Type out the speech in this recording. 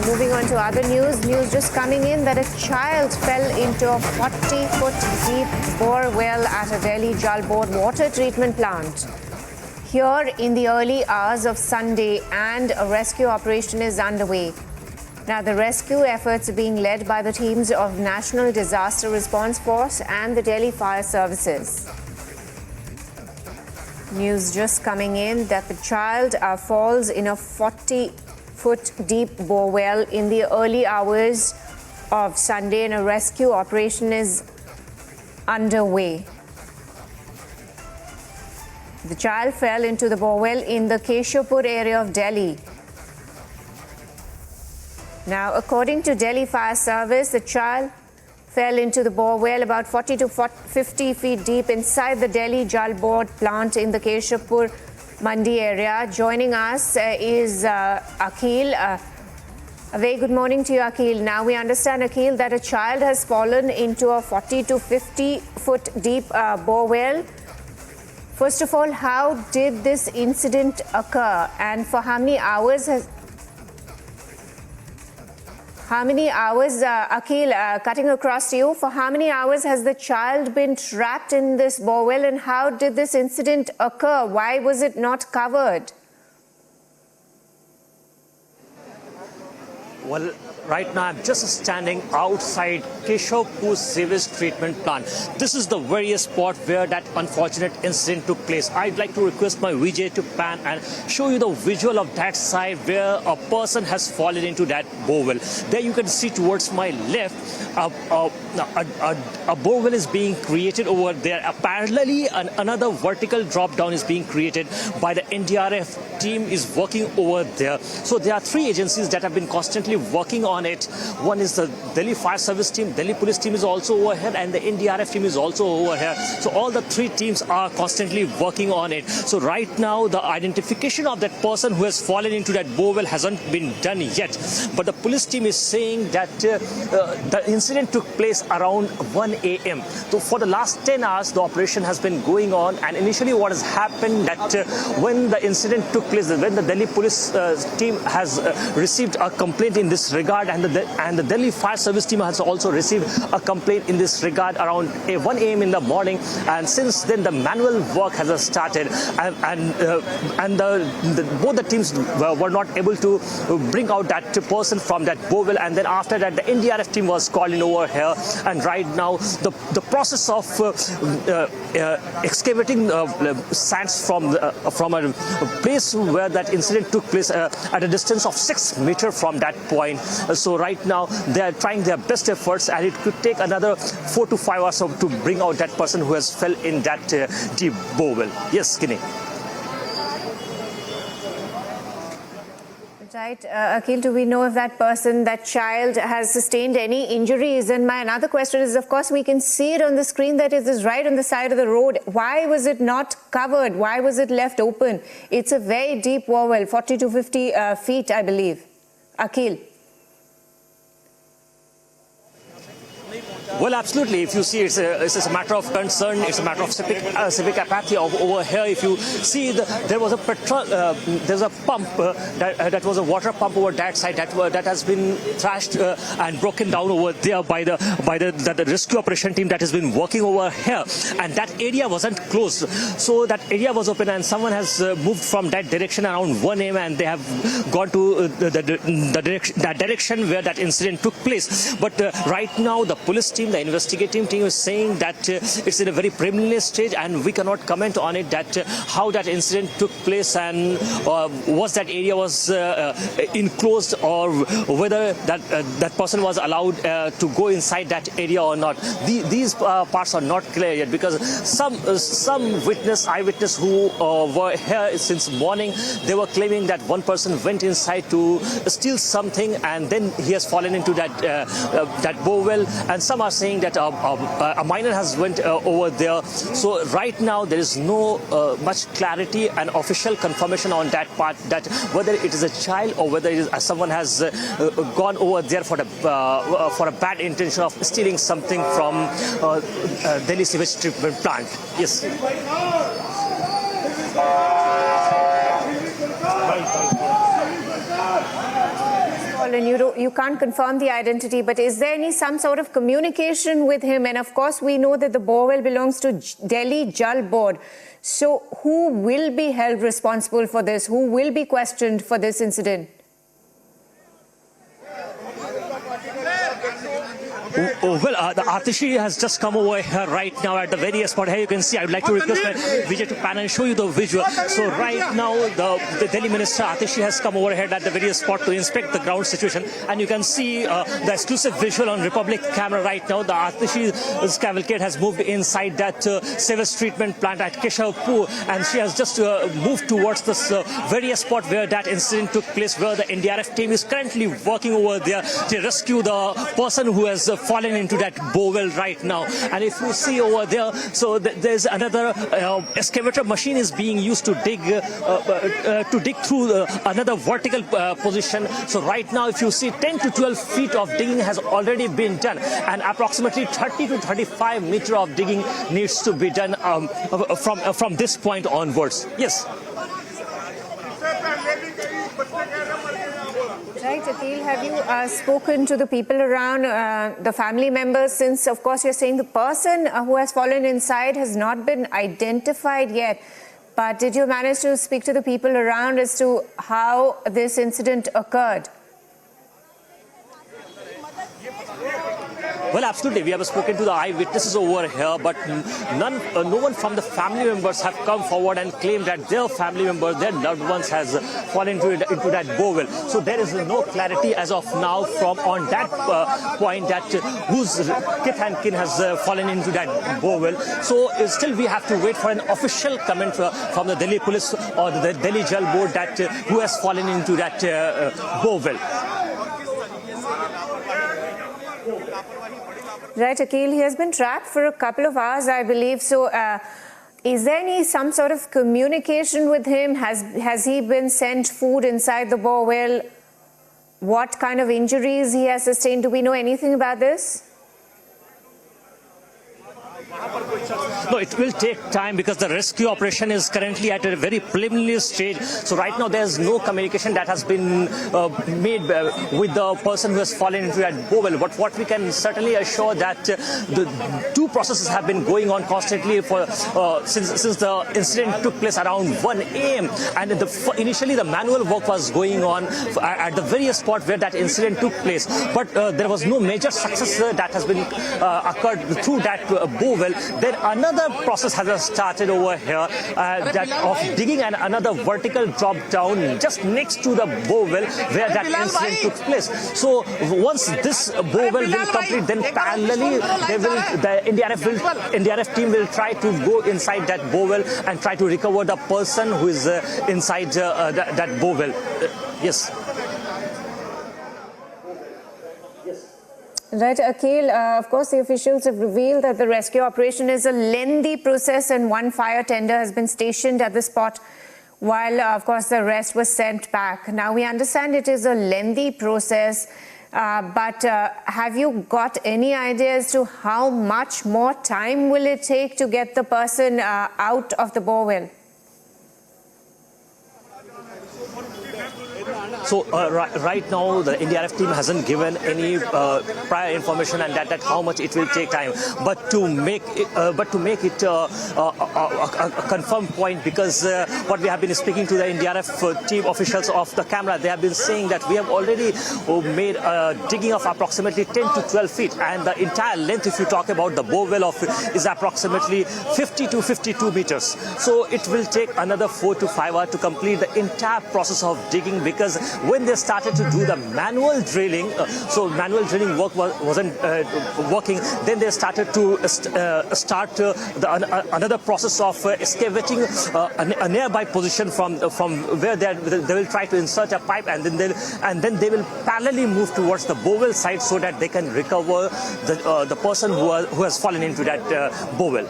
Moving on to other news just coming in that a child fell into a 40-foot deep Borewell at a Delhi Jal Board water treatment plant here in the early hours of Sunday, and a rescue operation is underway. Now, the rescue efforts are being led by the teams of National Disaster Response Force and the Delhi Fire Services. News just coming in that the child falls in a 40-foot deep borewell in the early hours of Sunday, and a rescue operation is underway. The child fell into the borewell in the Keshapur area of Delhi. Now, according to Delhi Fire Service, the child fell into the borewell about 40 to 50 feet deep inside the Delhi Jal Board plant in the Keshapur Mandi area. Joining us is Akhil. A very good morning to you, Akhil. Now, we understand, Akhil, that a child has fallen into a 40 to 50 foot deep borewell. First of all, how did this incident occur, and for how many hours Akhil, cutting across to you, for how many hours has the child been trapped in this borewell, and how did this incident occur? Why was it not covered? Well, right now I'm just standing outside Keshapur sewage treatment plant. This is the very spot where that unfortunate incident took place. I'd like to request my VJ to pan and show you the visual of that side where a person has fallen into that borewell. There you can see towards my left, a borewell is being created over there. Parallelly, another vertical drop down is being created by the NDRF team is working over there. So there are three agencies that have been constantly working on it. One is the Delhi Fire Service team, Delhi Police team is also over here, and the NDRF team is also over here. So all the three teams are constantly working on it. So right now, the identification of that person who has fallen into that borewell hasn't been done yet. But the police team is saying that the incident took place around 1 a.m. So for the last 10 hours, the operation has been going on. And initially what has happened that when the incident took place, when the Delhi Police team has received a complaint in this regard, and the Delhi Fire Service team has also received a complaint in this regard around 1 a.m. in the morning, and since then the manual work has started, and both the teams were not able to bring out that person from that borewell, and then after that the NDRF team was called in over here, and right now the process of excavating sands from a place where that incident took place at a distance of 6 meters from that point. So right now they are trying their best efforts, and it could take another 4 to 5 hours to bring out that person who has fell in that deep borewell. Yes, Skinny. Right. Akhil, do we know if that child has sustained any injuries? And my another question is, of course, we can see it on the screen that it is right on the side of the road. Why was it not covered? Why was it left open? It's a very deep borewell, 40 to 50 feet, I believe. Akhil. Well, absolutely. If you see, it's a matter of concern. It's a matter of civic apathy over here. If you see, there was a there's a pump that was a water pump over that side that has been thrashed and broken down over there by the rescue operation team that has been working over here, and that area wasn't closed. So that area was open, and someone has moved from that direction around 1 a.m. and they have gone to that direction where that incident took place. But right now, the police team, the investigative team is saying that it's in a very preliminary stage, and we cannot comment on it, that how that incident took place, and was that area was enclosed, or whether that person was allowed to go inside that area or not. These parts are not clear yet, because some eyewitness who were here since morning, they were claiming that one person went inside to steal something, and then he has fallen into that borewell, and some are saying that a minor has went over there. So right now there is no much clarity and official confirmation on that part, that whether it is a child or whether it is, someone has gone over there for a bad intention of stealing something from Delhi sewage treatment plant. Yes. fallen. You can't confirm the identity, but is there some sort of communication with him? And of course, we know that the Borewell belongs to Delhi Jal Board. So who will be held responsible for this? Who will be questioned for this incident? Well, the Atishi has just come over here right now at the very spot. Here you can see, I would like to request my Vijay to pan and show you the visual. So right now, the Delhi Minister Atishi has come over here at the very spot to inspect the ground situation. And you can see the exclusive visual on Republic camera right now. The Atishi's cavalcade has moved inside that sewage treatment plant at Keshavpur. And she has just moved towards this very spot where that incident took place, where the NDRF team is currently working over there to rescue the person who has fallen into that Borewell right now. And if you see over there, so there's another excavator machine is being used to dig through another vertical position. So right now, if you see, 10 to 12 feet of digging has already been done, and approximately 30 to 35 meters of digging needs to be done from this point onwards. Yes. Right, Akhil, have you spoken to the people around, the family members, since, of course, you're saying the person who has fallen inside has not been identified yet. But did you manage to speak to the people around as to how this incident occurred? Well, absolutely. We have spoken to the eyewitnesses over here, but no one from the family members have come forward and claimed that their family members, their loved ones, has fallen into that Borewell. So there is no clarity as of now on that point that whose kith and kin has fallen into that Borewell. So still we have to wait for an official comment from the Delhi Police or the Delhi Jal Board that who has fallen into that Borewell. Right, Akhil, he has been trapped for a couple of hours, I believe. So is there some sort of communication with him? Has he been sent food inside the Borewell? What kind of injuries he has sustained? Do we know anything about this? No, it will take time because the rescue operation is currently at a very preliminary stage. So right now there's no communication that has been made with the person who has fallen into that Borewell. But what we can certainly assure that the two processes have been going on constantly for since the incident took place around 1 a.m. And initially the manual work was going on at the very spot where that incident took place. But there was no major success that has been occurred through that Borewell. Then another process has started over here that of digging and another vertical drop down just next to the Borewell where that incident took place. So once this Borewell will complete, then parallelly the NDRF team will try to go inside that Borewell and try to recover the person who is inside that Borewell. Yes. Right, Akhil, of course, the officials have revealed that the rescue operation is a lengthy process and one fire tender has been stationed at the spot while, of course, the rest was sent back. Now, we understand it is a lengthy process, but have you got any idea as to how much more time will it take to get the person out of the Borewell? So right now the NDRF team hasn't given any prior information and that how much it will take time. But to make it a confirmed point, because what we have been speaking to the NDRF team officials of the camera, they have been saying that we have already made a digging of approximately 10 to 12 feet, and the entire length, if you talk about the Borewell, is approximately 50 to 52 meters. So it will take another 4 to 5 hours to complete the entire process of digging, because when they started to do the manual drilling, so manual drilling work wasn't working, then they started to start another process of excavating a nearby position from where they will try to insert a pipe, and then they will parallelly move towards the Borewell side so that they can recover the person who has fallen into that Borewell.